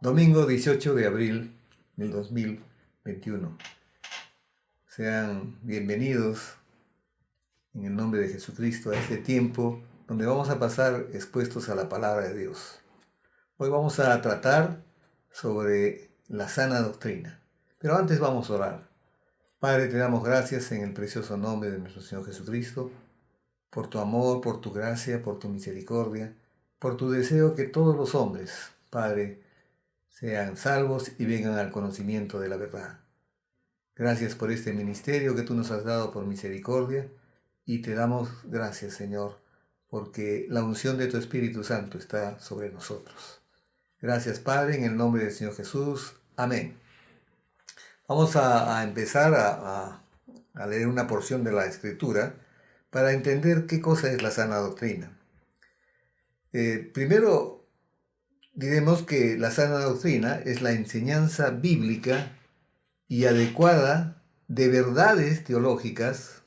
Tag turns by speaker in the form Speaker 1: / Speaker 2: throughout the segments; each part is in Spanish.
Speaker 1: Domingo 18 de abril del 2021. Sean bienvenidos en el nombre de Jesucristo a este tiempo donde vamos a pasar expuestos a la palabra de Dios. Hoy vamos a tratar sobre la sana doctrina, pero antes vamos a orar. Padre, te damos gracias en el precioso nombre de nuestro Señor Jesucristo, por tu amor, por tu gracia, por tu misericordia, por tu deseo que todos los hombres, Padre, sean salvos y vengan al conocimiento de la verdad. Gracias por este ministerio que tú nos has dado por misericordia y te damos gracias, Señor, porque la unción de tu Espíritu Santo está sobre nosotros. Gracias, Padre, en el nombre del Señor Jesús. Amén. Vamos a empezar a leer una porción de la Escritura para entender qué cosa es la sana doctrina. Primero, diremos que la sana doctrina es la enseñanza bíblica y adecuada de verdades teológicas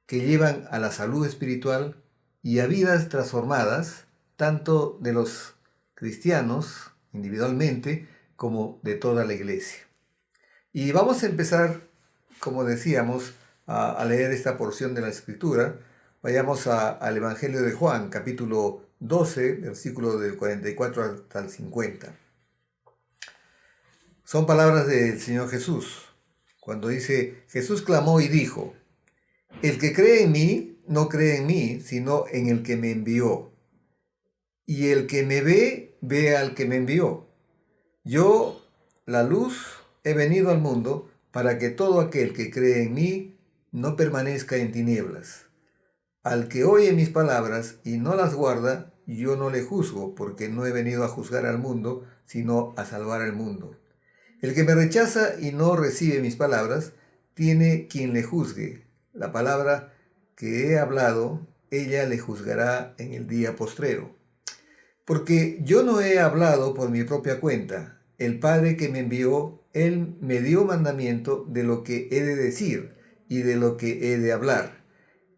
Speaker 1: que llevan a la salud espiritual y a vidas transformadas, tanto de los cristianos individualmente como de toda la iglesia. Y vamos a empezar, como decíamos, a leer esta porción de la Escritura. Vayamos al Evangelio de Juan, capítulo 12, versículo del 44 hasta el 50. Son palabras del Señor Jesús, cuando dice: Jesús clamó y dijo: el que cree en mí, no cree en mí, sino en el que me envió. Y el que me ve, ve al que me envió. Yo, la luz, he venido al mundo para que todo aquel que cree en mí no permanezca en tinieblas. Al que oye mis palabras y no las guarda, yo no le juzgo, porque no he venido a juzgar al mundo, sino a salvar al mundo. El que me rechaza y no recibe mis palabras, tiene quien le juzgue. La palabra que he hablado, ella le juzgará en el día postrero. Porque yo no he hablado por mi propia cuenta. El Padre que me envió, Él me dio mandamiento de lo que he de decir y de lo que he de hablar.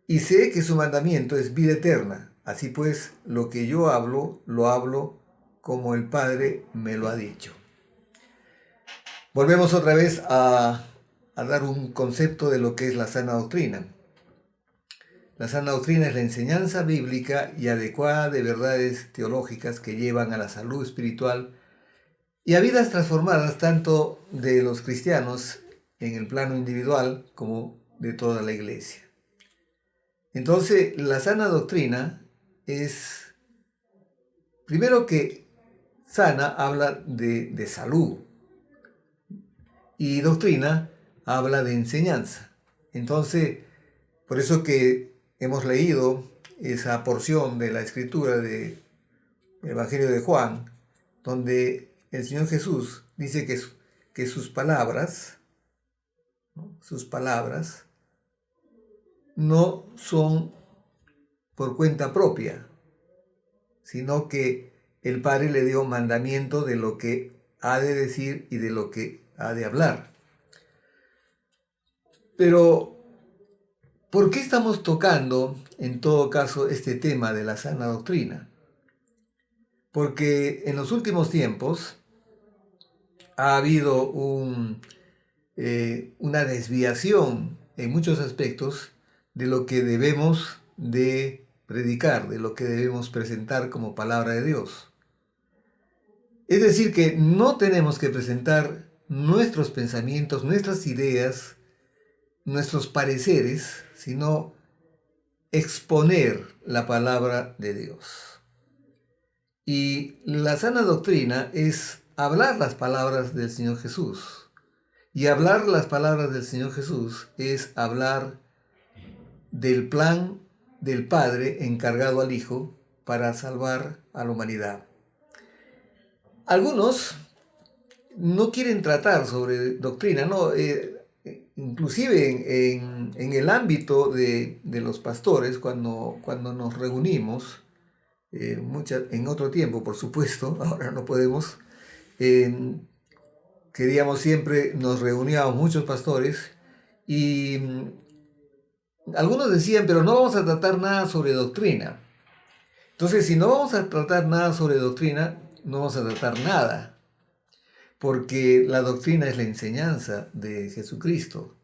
Speaker 1: Y sé que su mandamiento es vida eterna. Así pues, lo que yo hablo, lo hablo como el Padre me lo ha dicho. Volvemos otra vez a dar un concepto de lo que es la sana doctrina. La sana doctrina es la enseñanza bíblica y adecuada de verdades teológicas que llevan a la salud espiritual y a vidas transformadas tanto de los cristianos en el plano individual como de toda la iglesia. Entonces, la sana doctrina es, primero que sana, habla de salud, y doctrina habla de enseñanza. Entonces, por eso que hemos leído esa porción de la Escritura del Evangelio de Juan, donde el Señor Jesús dice que sus palabras no son por cuenta propia, sino que el Padre le dio mandamiento de lo que ha de decir y de lo que ha de hablar. Pero, ¿por qué estamos tocando, en todo caso, este tema de la sana doctrina? Porque en los últimos tiempos ha habido una desviación en muchos aspectos de lo que debemos de predicar, de lo que debemos presentar como palabra de Dios. Es decir, que no tenemos que presentar nuestros pensamientos, nuestras ideas, nuestros pareceres, sino exponer la palabra de Dios. Y la sana doctrina es hablar las palabras del Señor Jesús. Y hablar las palabras del Señor Jesús es hablar del plan del Padre encargado al Hijo para salvar a la humanidad. Algunos no quieren tratar sobre doctrina, no, inclusive en el ámbito de los pastores, cuando nos reunimos, en otro tiempo, por supuesto, ahora no podemos, queríamos siempre, nos reuníamos muchos pastores y algunos decían, pero no vamos a tratar nada sobre doctrina. Entonces, si no vamos a tratar nada sobre doctrina, no vamos a tratar nada, porque la doctrina es la enseñanza de Jesucristo.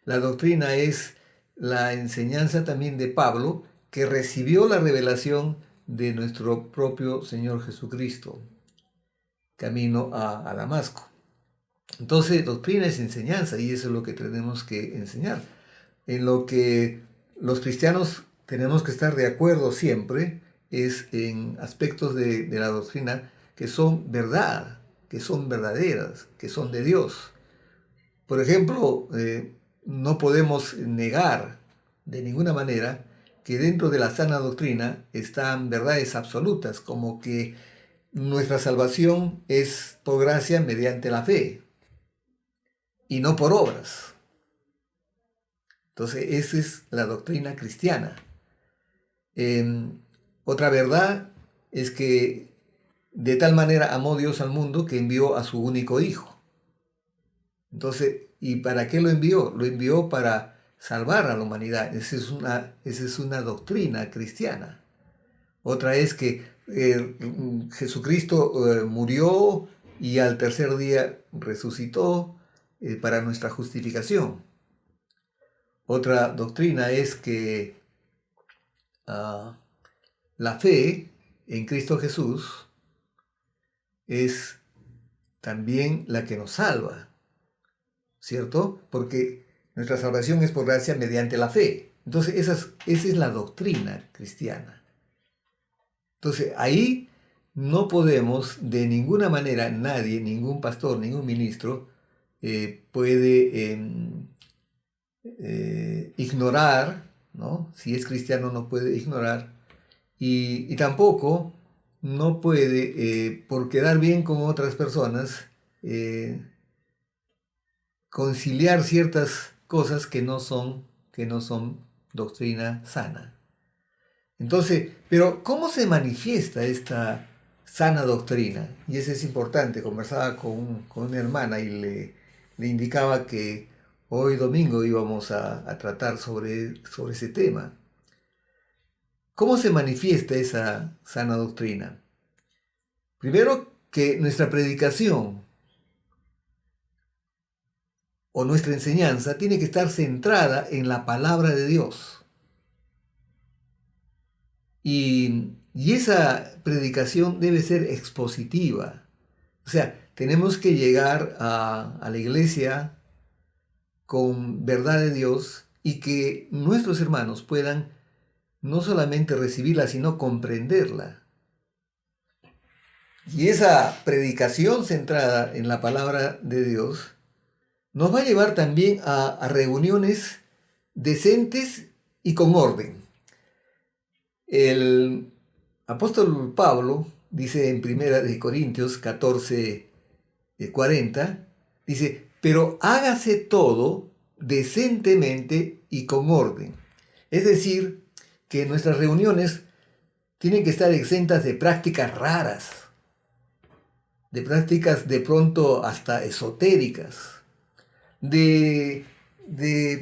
Speaker 1: La doctrina es la enseñanza también de Pablo, que recibió la revelación de nuestro propio Señor Jesucristo, camino a Damasco. Entonces, doctrina es enseñanza y eso es lo que tenemos que enseñar. En lo que los cristianos tenemos que estar de acuerdo siempre es en aspectos de la doctrina que son verdad, que son verdaderas, que son de Dios. Por ejemplo, no podemos negar de ninguna manera que dentro de la sana doctrina están verdades absolutas, como que nuestra salvación es por gracia mediante la fe y no por obras. Entonces, esa es la doctrina cristiana. Otra verdad es que de tal manera amó Dios al mundo que envió a su único Hijo. Entonces, ¿y para qué lo envió? Lo envió para salvar a la humanidad. Esa es una doctrina cristiana. Otra es que Jesucristo murió y al tercer día resucitó para nuestra justificación. Otra doctrina es que la fe en Cristo Jesús es también la que nos salva, ¿cierto? Porque nuestra salvación es por gracia mediante la fe. Entonces, esa es la doctrina cristiana. Entonces, ahí no podemos de ninguna manera, nadie, ningún pastor, ningún ministro, puede ignorar, ¿no? Si es cristiano no puede ignorar, y tampoco no puede, por quedar bien con otras personas, conciliar ciertas cosas que no son doctrina sana. Entonces, pero ¿cómo se manifiesta esta sana doctrina? Y eso es importante. Conversaba con una hermana y le indicaba que hoy domingo íbamos a tratar sobre ese tema. ¿Cómo se manifiesta esa sana doctrina? Primero, que nuestra predicación o nuestra enseñanza tiene que estar centrada en la palabra de Dios. Y esa predicación debe ser expositiva. O sea, tenemos que llegar a la iglesia con verdad de Dios y que nuestros hermanos puedan no solamente recibirla, sino comprenderla. Y esa predicación centrada en la palabra de Dios nos va a llevar también a reuniones decentes y con orden. El apóstol Pablo dice en 1 Corintios 14, 40, dice, pero hágase todo decentemente y con orden. Es decir, que nuestras reuniones tienen que estar exentas de prácticas raras, de prácticas de pronto hasta esotéricas, de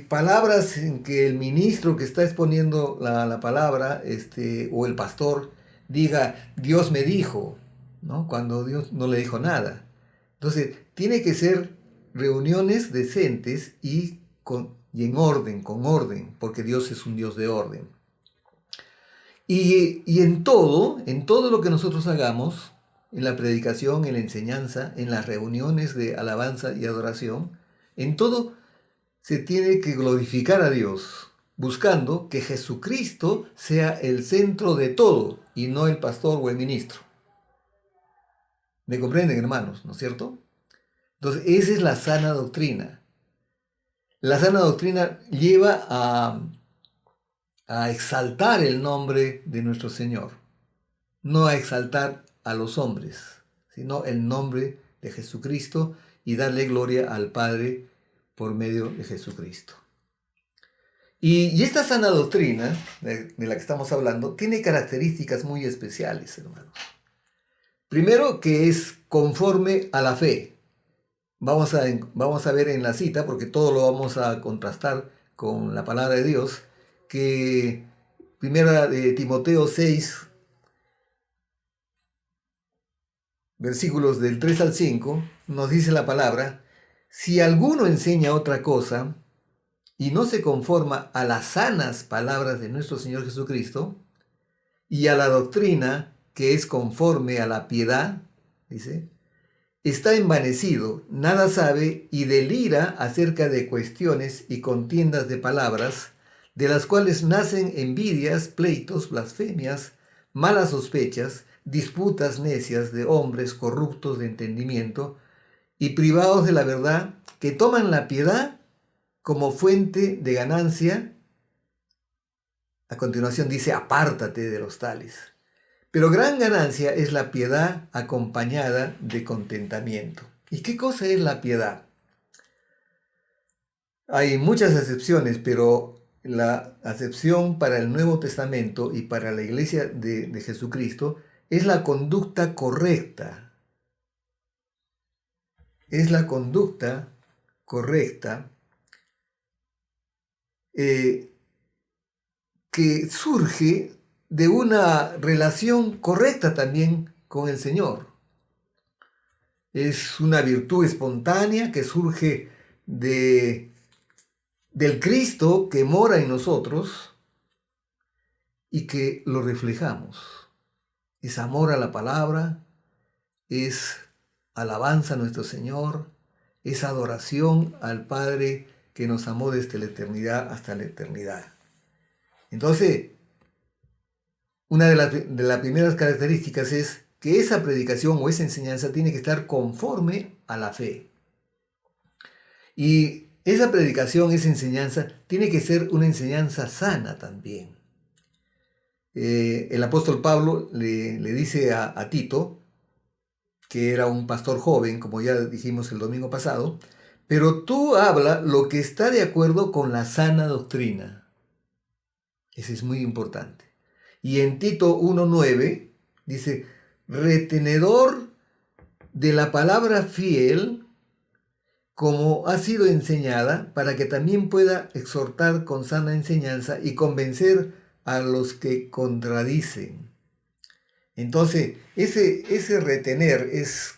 Speaker 1: palabras en que el ministro que está exponiendo la palabra, o el pastor, diga, Dios me dijo, ¿no? Cuando Dios no le dijo nada. Entonces, tiene que ser reuniones decentes y en orden, con orden, porque Dios es un Dios de orden. Y en todo lo que nosotros hagamos, en la predicación, en la enseñanza, en las reuniones de alabanza y adoración, en todo se tiene que glorificar a Dios, buscando que Jesucristo sea el centro de todo y no el pastor o el ministro. ¿Me comprenden, hermanos? ¿No es cierto? Entonces, esa es la sana doctrina. La sana doctrina lleva a exaltar el nombre de nuestro Señor, no a exaltar a los hombres, sino el nombre de Jesucristo y darle gloria al Padre por medio de Jesucristo. Y esta sana doctrina de la que estamos hablando tiene características muy especiales, hermanos. Primero, que es conforme a la fe. Vamos a ver en la cita, porque todo lo vamos a contrastar con la palabra de Dios, que primera de Timoteo 6, versículos del 3 al 5, nos dice la palabra: si alguno enseña otra cosa y no se conforma a las sanas palabras de nuestro Señor Jesucristo y a la doctrina que es conforme a la piedad, dice, está envanecido, nada sabe y delira acerca de cuestiones y contiendas de palabras, de las cuales nacen envidias, pleitos, blasfemias, malas sospechas, disputas necias de hombres corruptos de entendimiento y privados de la verdad, que toman la piedad como fuente de ganancia. A continuación dice: apártate de los tales. Pero gran ganancia es la piedad acompañada de contentamiento. ¿Y qué cosa es la piedad? Hay muchas acepciones, pero la acepción para el Nuevo Testamento y para la Iglesia de Jesucristo es la conducta correcta. Es la conducta correcta que surge de una relación correcta también con el Señor. Es una virtud espontánea que surge del Cristo que mora en nosotros y que lo reflejamos. Es amor a la palabra, es alabanza a nuestro Señor, es adoración al Padre que nos amó desde la eternidad hasta la eternidad. Entonces, una de las primeras características es que esa predicación o esa enseñanza tiene que estar conforme a la fe. Y esa predicación, esa enseñanza, tiene que ser una enseñanza sana también. El apóstol Pablo le dice a Tito, que era un pastor joven, como ya dijimos el domingo pasado, pero tú habla lo que está de acuerdo con la sana doctrina. Eso es muy importante. Y en Tito 1:9 dice: retenedor de la palabra fiel, como ha sido enseñada, para que también pueda exhortar con sana enseñanza y convencer a los que contradicen. Entonces, ese retener es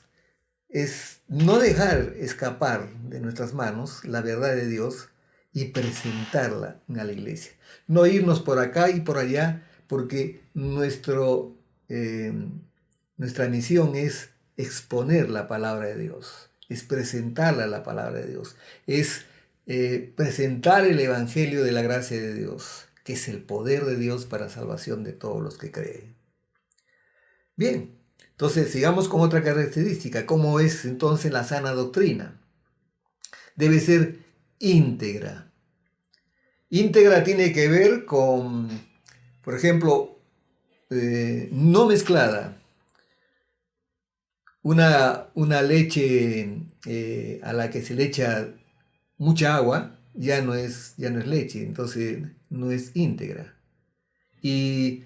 Speaker 1: no dejar escapar de nuestras manos la verdad de Dios y presentarla a la iglesia. No irnos por acá y por allá, porque nuestra misión es exponer la palabra de Dios, es presentarla a la palabra de Dios, es presentar el evangelio de la gracia de Dios, que es el poder de Dios para salvación de todos los que creen. Bien, entonces sigamos con otra característica. ¿Cómo es entonces la sana doctrina? Debe ser íntegra. Íntegra tiene que ver con, por ejemplo, no mezclada. Una leche a la que se le echa mucha agua ya no es leche, entonces no es íntegra. Y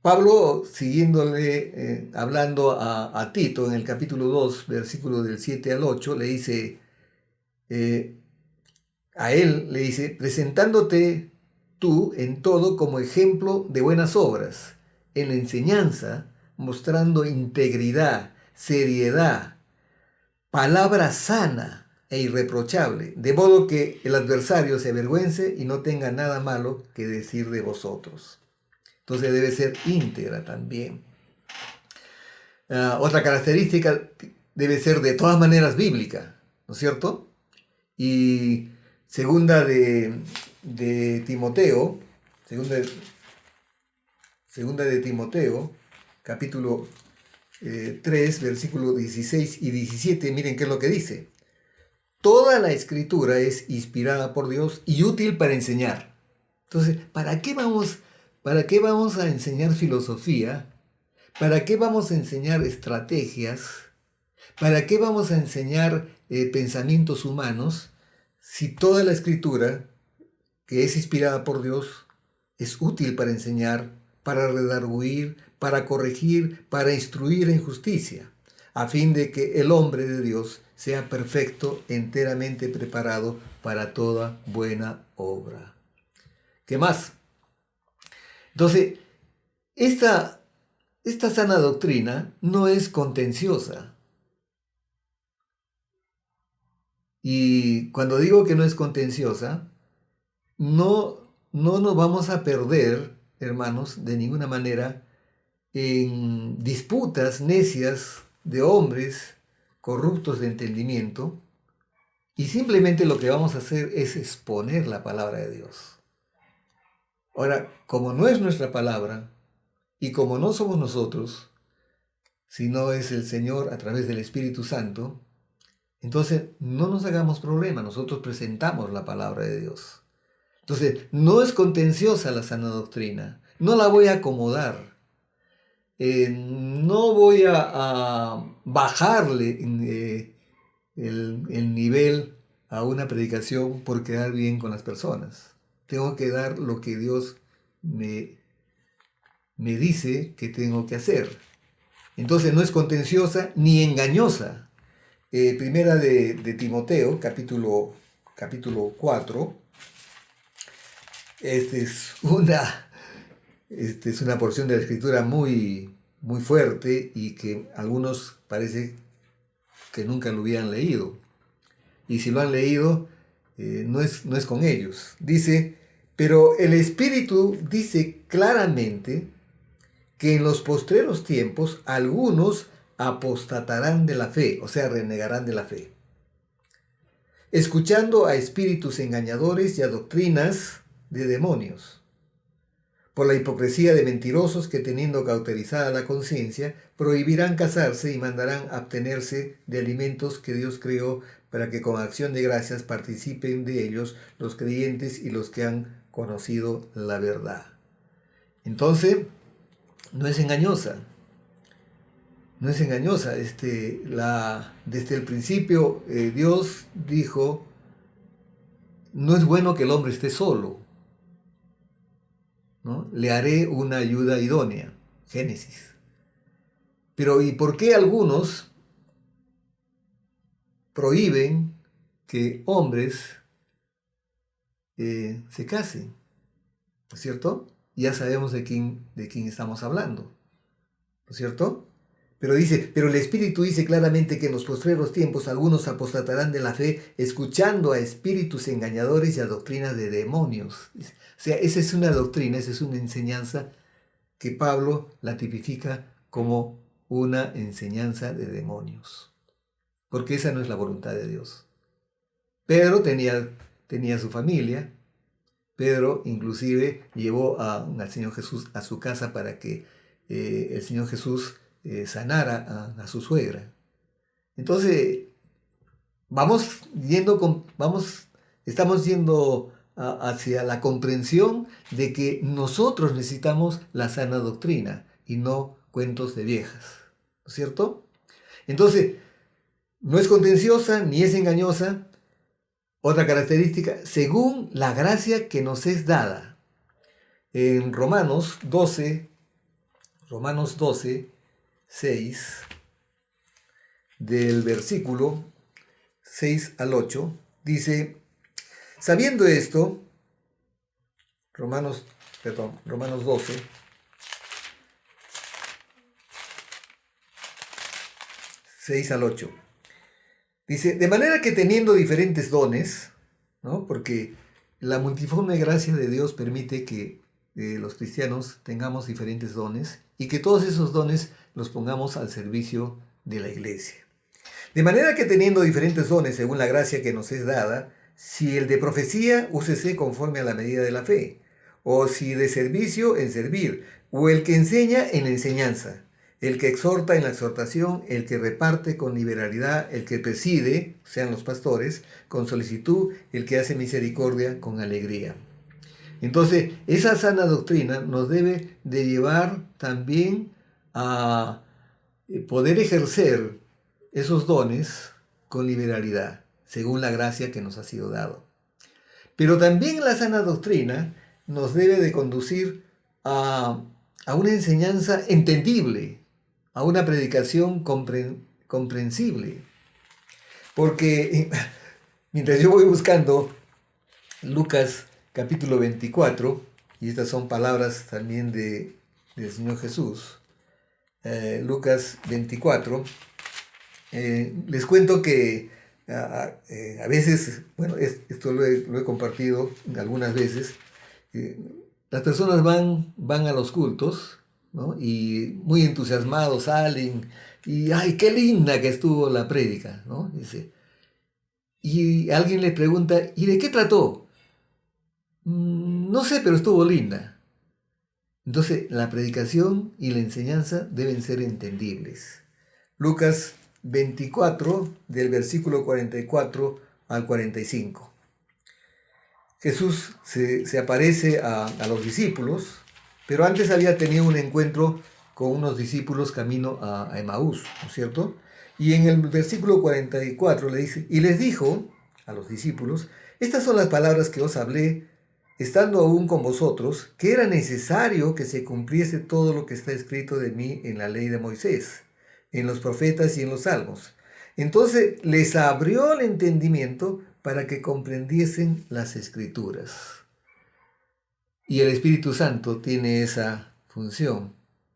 Speaker 1: Pablo, siguiéndole, hablando a Tito en el capítulo 2, versículos del 7 al 8, le dice, a él le dice: presentándote tú en todo como ejemplo de buenas obras, en la enseñanza, mostrando integridad, seriedad, palabra sana e irreprochable, de modo que el adversario se avergüence y no tenga nada malo que decir de vosotros. Entonces debe ser íntegra también. Otra característica, debe ser de todas maneras bíblica, ¿no es cierto? Y segunda de Timoteo, segunda de Timoteo, capítulo 3, versículos 16 y 17, miren qué es lo que dice. Toda la escritura es inspirada por Dios y útil para enseñar. Entonces, ¿para qué vamos a enseñar filosofía? ¿Para qué vamos a enseñar estrategias? ¿Para qué vamos a enseñar pensamientos humanos si toda la escritura, que es inspirada por Dios, es útil para enseñar, para redarguir, para corregir, para instruir en justicia, a fin de que el hombre de Dios sea perfecto, enteramente preparado para toda buena obra? ¿Qué más? Entonces, esta esta sana doctrina no es contenciosa. Y cuando digo que no es contenciosa, no nos vamos a perder, hermanos, de ninguna manera en disputas necias de hombres corruptos de entendimiento, y simplemente lo que vamos a hacer es exponer la palabra de Dios. Ahora, como no es nuestra palabra y como no somos nosotros, sino es el Señor a través del Espíritu Santo, entonces no nos hagamos problema, nosotros presentamos la palabra de Dios. Entonces, no es contenciosa la sana doctrina, no la voy a acomodar, no voy a bajarle el nivel a una predicación por quedar bien con las personas. Tengo que dar lo que Dios me dice que tengo que hacer. Entonces no es contenciosa ni engañosa. Primera de Timoteo, capítulo 4. Esta es una porción de la Escritura muy, muy fuerte y que algunos parece que nunca lo hubieran leído. Y si lo han leído, no es con ellos. Dice, pero el Espíritu dice claramente que en los postreros tiempos algunos apostatarán de la fe, o sea, renegarán de la fe, escuchando a espíritus engañadores y a doctrinas de demonios, por la hipocresía de mentirosos que, teniendo cauterizada la conciencia, prohibirán casarse y mandarán abstenerse de alimentos que Dios creó para que con acción de gracias participen de ellos los creyentes y los que han conocido la verdad. Entonces, no es engañosa. No es engañosa. Desde el principio Dios dijo, no es bueno que el hombre esté solo, ¿no? Le haré una ayuda idónea. Génesis. Pero ¿y por qué algunos prohíben que hombres se casen? ¿No es cierto? Ya sabemos de quién estamos hablando. ¿No es cierto? Pero el Espíritu dice claramente que en los postreros tiempos algunos apostatarán de la fe, escuchando a espíritus engañadores y a doctrinas de demonios. O sea, esa es una doctrina, esa es una enseñanza que Pablo la tipifica como una enseñanza de demonios. Porque esa no es la voluntad de Dios. Pedro tenía su familia. Pedro inclusive llevó al Señor Jesús a su casa para que el Señor Jesús sanara a su suegra. Entonces, estamos yendo hacia la comprensión de que nosotros necesitamos la sana doctrina y no cuentos de viejas, ¿no es cierto? Entonces, no es contenciosa ni es engañosa. Otra característica, según la gracia que nos es dada. En Romanos 12, 6, del versículo 6 al 8, dice, sabiendo esto, Romanos 12, seis al 8. Dice, de manera que teniendo diferentes dones, ¿no? Porque la multiforme gracia de Dios permite que los cristianos tengamos diferentes dones y que todos esos dones los pongamos al servicio de la iglesia. De manera que teniendo diferentes dones según la gracia que nos es dada, si el de profecía, úsese conforme a la medida de la fe, o si de servicio, en servir, o el que enseña, en la enseñanza, el que exhorta en la exhortación, el que reparte con liberalidad, el que preside, sean los pastores, con solicitud, el que hace misericordia con alegría. Entonces, esa sana doctrina nos debe de llevar también a poder ejercer esos dones con liberalidad, según la gracia que nos ha sido dado. Pero también la sana doctrina nos debe de conducir a una enseñanza entendible, a una predicación comprensible. Porque mientras yo voy buscando Lucas capítulo 24, y estas son palabras también del Señor Jesús, Lucas 24, les cuento que a veces, bueno, esto lo he compartido algunas veces, las personas van a los cultos, ¿no? Y muy entusiasmados salen y ¡ay, qué linda que estuvo la prédica!, ¿no? Dice, y alguien le pregunta, ¿y de qué trató? No sé, pero estuvo linda. Entonces, la predicación y la enseñanza deben ser entendibles. Lucas 24, del versículo 44 al 45. Jesús se aparece a los discípulos, pero antes había tenido un encuentro con unos discípulos camino a Emaús, ¿no es cierto? Y en el versículo 44 le dice, y les dijo a los discípulos, estas son las palabras que os hablé, estando aún con vosotros, que era necesario que se cumpliese todo lo que está escrito de mí en la ley de Moisés, en los profetas y en los salmos. Entonces les abrió el entendimiento para que comprendiesen las escrituras. Y el Espíritu Santo tiene esa función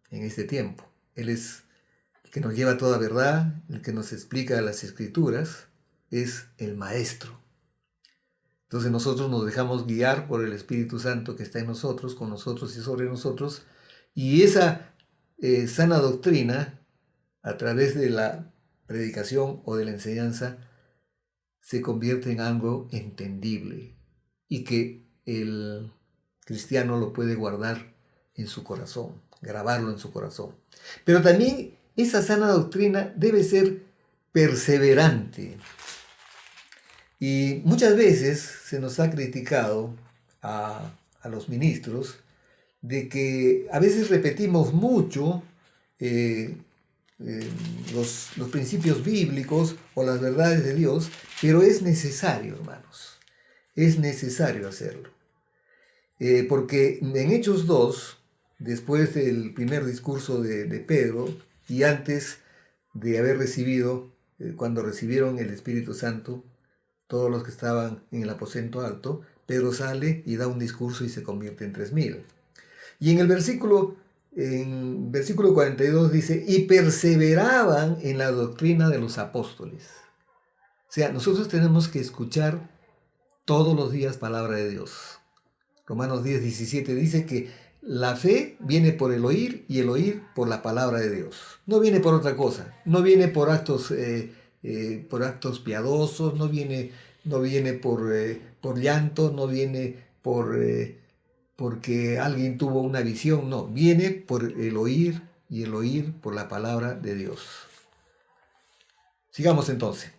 Speaker 1: en este tiempo. Él es el que nos lleva a toda verdad, el que nos explica las escrituras, es el Maestro. Entonces nosotros nos dejamos guiar por el Espíritu Santo que está en nosotros, con nosotros y sobre nosotros, y esa sana doctrina, a través de la predicación o de la enseñanza, se convierte en algo entendible y que el cristiano lo puede guardar en su corazón, grabarlo en su corazón. Pero también esa sana doctrina debe ser perseverante. Y muchas veces se nos ha criticado a los ministros de que a veces repetimos mucho los principios bíblicos o las verdades de Dios, pero es necesario, hermanos, es necesario hacerlo. Porque en Hechos 2, después del primer discurso de Pedro y antes de haber recibido, cuando recibieron el Espíritu Santo, todos los que estaban en el aposento alto, Pedro sale y da un discurso y se convierte en 3,000. Y en el versículo 42 dice, y perseveraban en la doctrina de los apóstoles. O sea, nosotros tenemos que escuchar todos los días palabra de Dios. Romanos 10:17 dice que la fe viene por el oír y el oír por la palabra de Dios. No viene por otra cosa, no viene por actos piadosos, no viene por llanto, no viene porque alguien tuvo una visión, no, viene por el oír y el oír por la palabra de Dios. Sigamos entonces.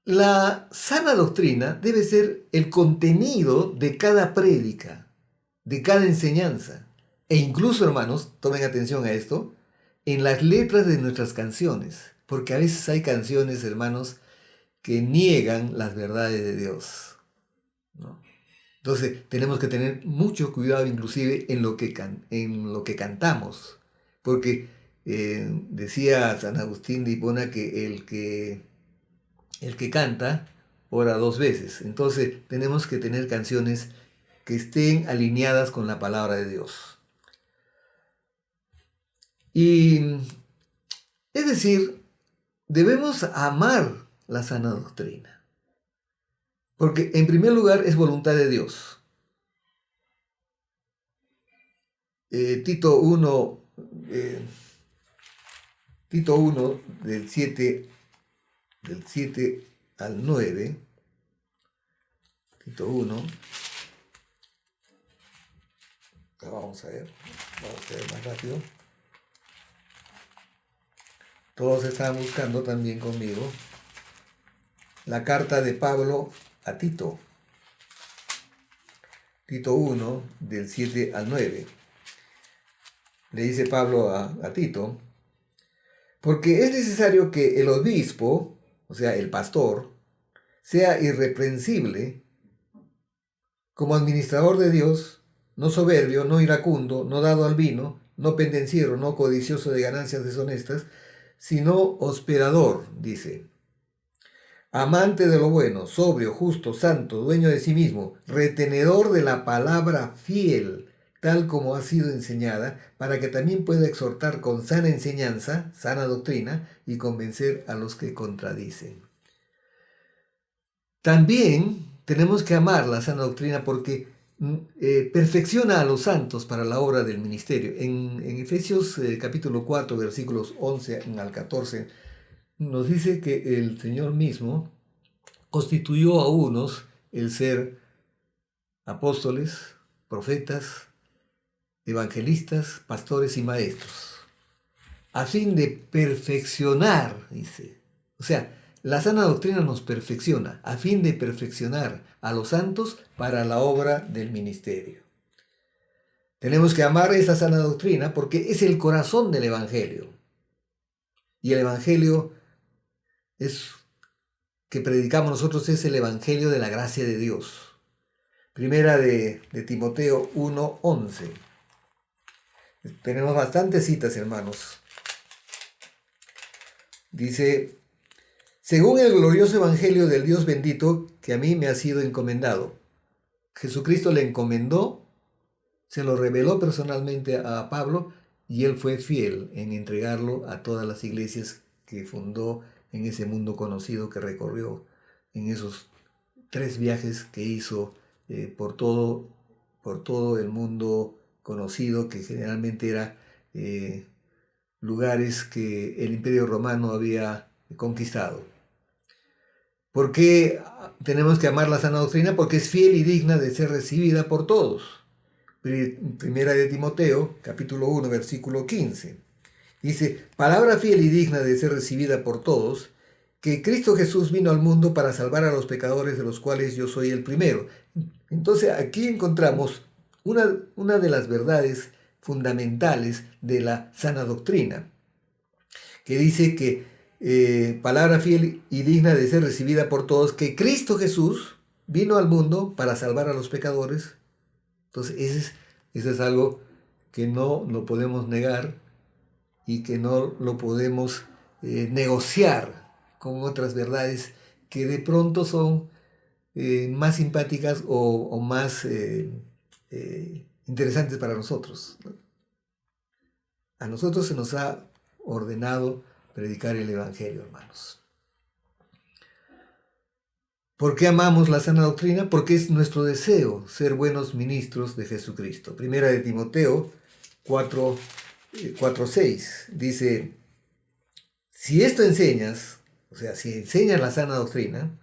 Speaker 1: La sana doctrina debe ser el contenido de cada prédica, de cada enseñanza, e incluso, hermanos, tomen atención a esto, en las letras de nuestras canciones, porque a veces hay canciones, hermanos, que niegan las verdades de Dios, ¿no? Entonces tenemos que tener mucho cuidado inclusive en lo que cantamos, porque decía San Agustín de Hipona que el que canta ora 2 veces. Entonces tenemos que tener canciones que estén alineadas con la palabra de Dios. Y es decir, debemos amar la sana doctrina, porque en primer lugar es voluntad de Dios. Tito 1 del 7 al 9, Tito 1, vamos a ver más rápido. Todos están buscando también conmigo la carta de Pablo a Tito. Tito 1, del 7 al 9. Le dice Pablo a Tito, porque es necesario que el obispo, o sea, el pastor, sea irreprensible como administrador de Dios, no soberbio, no iracundo, no dado al vino, no pendenciero, no codicioso de ganancias deshonestas, sino hospedador, dice, amante de lo bueno, sobrio, justo, santo, dueño de sí mismo, retenedor de la palabra fiel, tal como ha sido enseñada, para que también pueda exhortar con sana enseñanza, sana doctrina, y convencer a los que contradicen. También tenemos que amar la sana doctrina porque perfecciona a los santos para la obra del ministerio. En Efesios capítulo 4, versículos 11 al 14, nos dice que el Señor mismo constituyó a unos el ser apóstoles, profetas, evangelistas, pastores y maestros, a fin de perfeccionar, dice. O sea, la sana doctrina nos perfecciona, a fin de perfeccionar a los santos para la obra del ministerio. Tenemos que amar esa sana doctrina porque es el corazón del Evangelio. Y el Evangelio que predicamos nosotros es el Evangelio de la gracia de Dios. Primera de Timoteo 1:11. Tenemos bastantes citas, hermanos. Dice: según el glorioso evangelio del Dios bendito que a mí me ha sido encomendado. Jesucristo le encomendó, se lo reveló personalmente a Pablo y él fue fiel en entregarlo a todas las iglesias que fundó en ese mundo conocido que recorrió en esos 3 viajes que hizo por todo el mundo conocido, que generalmente era lugares que el Imperio Romano había conquistado. ¿Por qué tenemos que amar la sana doctrina? Porque es fiel y digna de ser recibida por todos. Primera de Timoteo, capítulo 1, versículo 15. Dice: palabra fiel y digna de ser recibida por todos, que Cristo Jesús vino al mundo para salvar a los pecadores, de los cuales yo soy el primero. Entonces aquí encontramos una de las verdades fundamentales de la sana doctrina, que dice que palabra fiel y digna de ser recibida por todos, que Cristo Jesús vino al mundo para salvar a los pecadores. Entonces eso es algo que no lo podemos negar y que no lo podemos negociar con otras verdades que de pronto son más simpáticas o más interesantes para nosotros. A nosotros se nos ha ordenado predicar el Evangelio, hermanos. ¿Por qué amamos la sana doctrina? Porque es nuestro deseo ser buenos ministros de Jesucristo. Primera de Timoteo 4:6 dice: si esto enseñas, o sea, si enseñas la sana doctrina,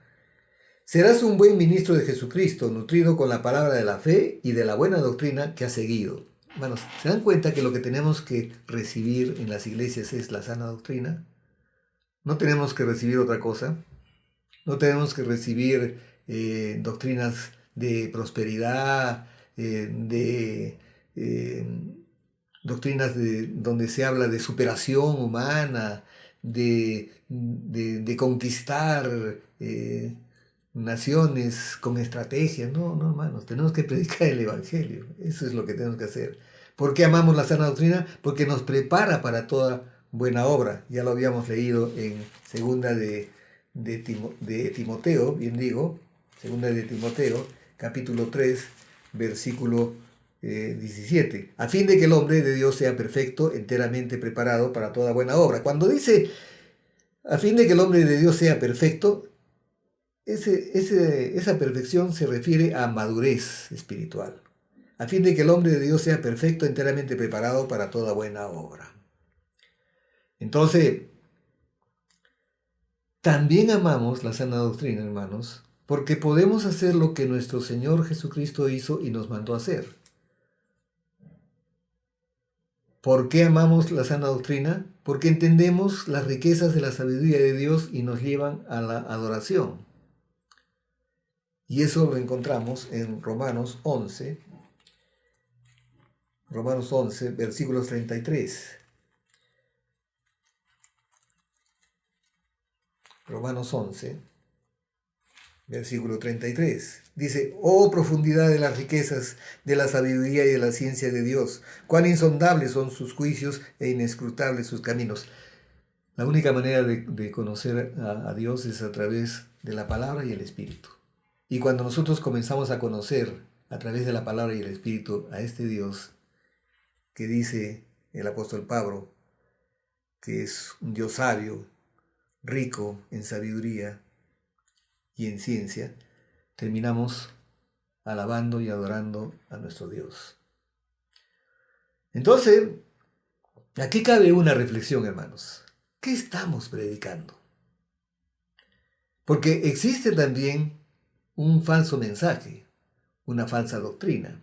Speaker 1: serás un buen ministro de Jesucristo, nutrido con la palabra de la fe y de la buena doctrina que has seguido. Hermanos, ¿se dan cuenta que lo que tenemos que recibir en las iglesias es la sana doctrina? No tenemos que recibir otra cosa. No tenemos que recibir doctrinas de prosperidad, doctrinas donde se habla de superación humana, de conquistar naciones con estrategia. No, hermanos, tenemos que predicar el Evangelio. Eso es lo que tenemos que hacer. ¿Por qué amamos la sana doctrina? Porque nos prepara para toda buena obra. Ya lo habíamos leído en segunda de Timoteo, bien digo, segunda de Timoteo, capítulo 3, versículo 17, a fin de que el hombre de Dios sea perfecto, enteramente preparado para toda buena obra. Cuando dice a fin de que el hombre de Dios sea perfecto, esa perfección se refiere a madurez espiritual. A fin de que el hombre de Dios sea perfecto, enteramente preparado para toda buena obra. Entonces, también amamos la sana doctrina, hermanos, porque podemos hacer lo que nuestro Señor Jesucristo hizo y nos mandó a hacer. ¿Por qué amamos la sana doctrina? Porque entendemos las riquezas de la sabiduría de Dios y nos llevan a la adoración. Y eso lo encontramos en Romanos 11, versículos 33. Romanos 11, versículo 33. Dice: oh profundidad de las riquezas, de la sabiduría y de la ciencia de Dios, cuán insondables son sus juicios e inescrutables sus caminos. La única manera de conocer a Dios es a través de la palabra y el Espíritu. Y cuando nosotros comenzamos a conocer a través de la palabra y el Espíritu a este Dios que dice el apóstol Pablo, que es un Dios sabio, rico en sabiduría y en ciencia, terminamos alabando y adorando a nuestro Dios. Entonces, aquí cabe una reflexión, hermanos. ¿Qué estamos predicando? Porque existe también un falso mensaje, una falsa doctrina.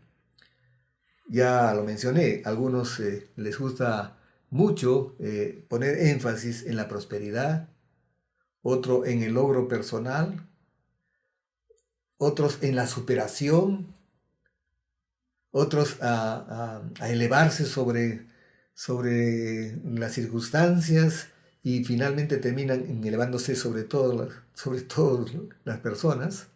Speaker 1: Ya lo mencioné, a algunos les gusta mucho poner énfasis en la prosperidad, otro en el logro personal, otros en la superación, otros a elevarse sobre las circunstancias y finalmente terminan elevándose sobre todas las personas.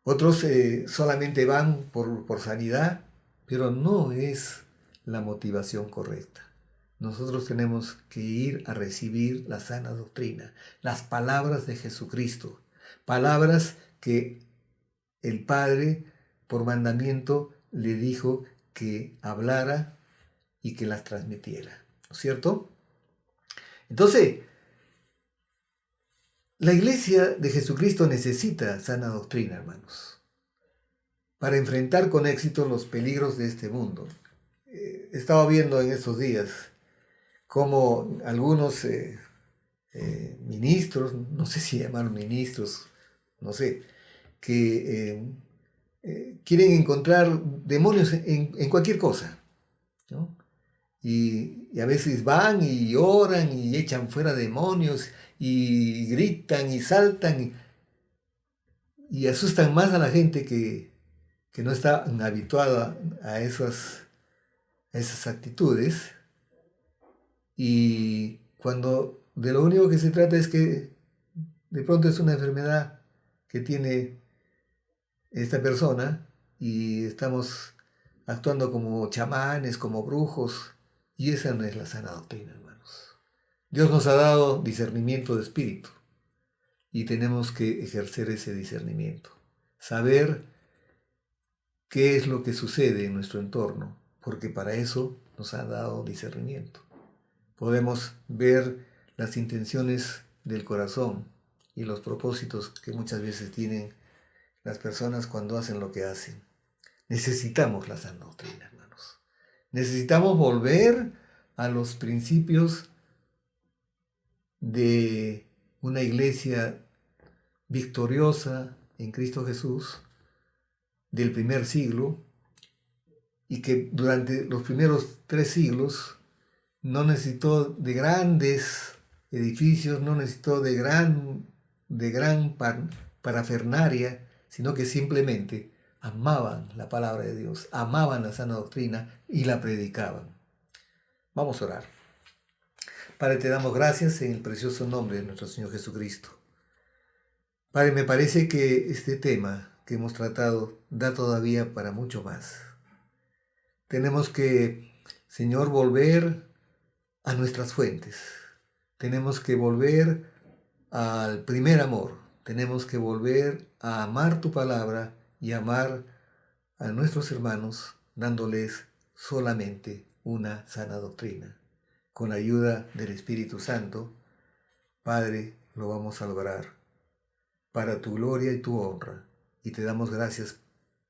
Speaker 1: Otros solamente van por sanidad, pero no es la motivación correcta. Nosotros tenemos que ir a recibir la sana doctrina, las palabras de Jesucristo, palabras que el Padre, por mandamiento, le dijo que hablara y que las transmitiera, ¿no es cierto? Entonces, la iglesia de Jesucristo necesita sana doctrina, hermanos, para enfrentar con éxito los peligros de este mundo. He estado viendo en estos días cómo algunos ministros, no sé si llaman ministros, no sé, que quieren encontrar demonios en cualquier cosa, ¿no? Y a veces van y oran y echan fuera demonios y gritan y saltan y asustan más a la gente que no está habituada a esas actitudes. Y cuando de lo único que se trata es que de pronto es una enfermedad que tiene esta persona y estamos actuando como chamanes, como brujos, y esa no es la sana doctrina, hermanos. Dios nos ha dado discernimiento de espíritu y tenemos que ejercer ese discernimiento, saber qué es lo que sucede en nuestro entorno, porque para eso nos ha dado discernimiento. Podemos ver las intenciones del corazón y los propósitos que muchas veces tienen las personas cuando hacen lo que hacen. Necesitamos la sana doctrina, hermanos. Necesitamos volver a los principios de una iglesia victoriosa en Cristo Jesús del primer siglo y que durante los primeros 3 siglos no necesitó de grandes edificios, no necesitó de gran parafernaria, sino que simplemente amaban la palabra de Dios, amaban la sana doctrina y la predicaban. Vamos a orar. Padre, te damos gracias en el precioso nombre de nuestro Señor Jesucristo. Padre, me parece que este tema que hemos tratado da todavía para mucho más. Tenemos que, Señor, volver a nuestras fuentes. Tenemos que volver al primer amor. Tenemos que volver a amar tu palabra y amar a nuestros hermanos dándoles solamente una sana doctrina. Con la ayuda del Espíritu Santo, Padre, lo vamos a lograr para tu gloria y tu honra. Y te damos gracias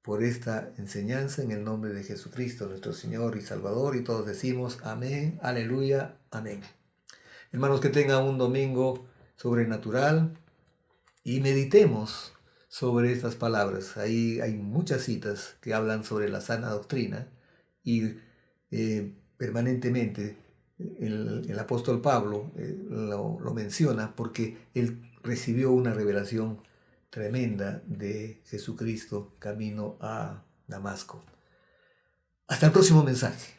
Speaker 1: por esta enseñanza en el nombre de Jesucristo, nuestro Señor y Salvador. Y todos decimos amén, aleluya, amén. Hermanos, que tengan un domingo sobrenatural y meditemos sobre estas palabras. Ahí hay muchas citas que hablan sobre la sana doctrina y permanentemente el apóstol Pablo lo menciona porque él recibió una revelación tremenda de Jesucristo camino a Damasco. Hasta el próximo mensaje.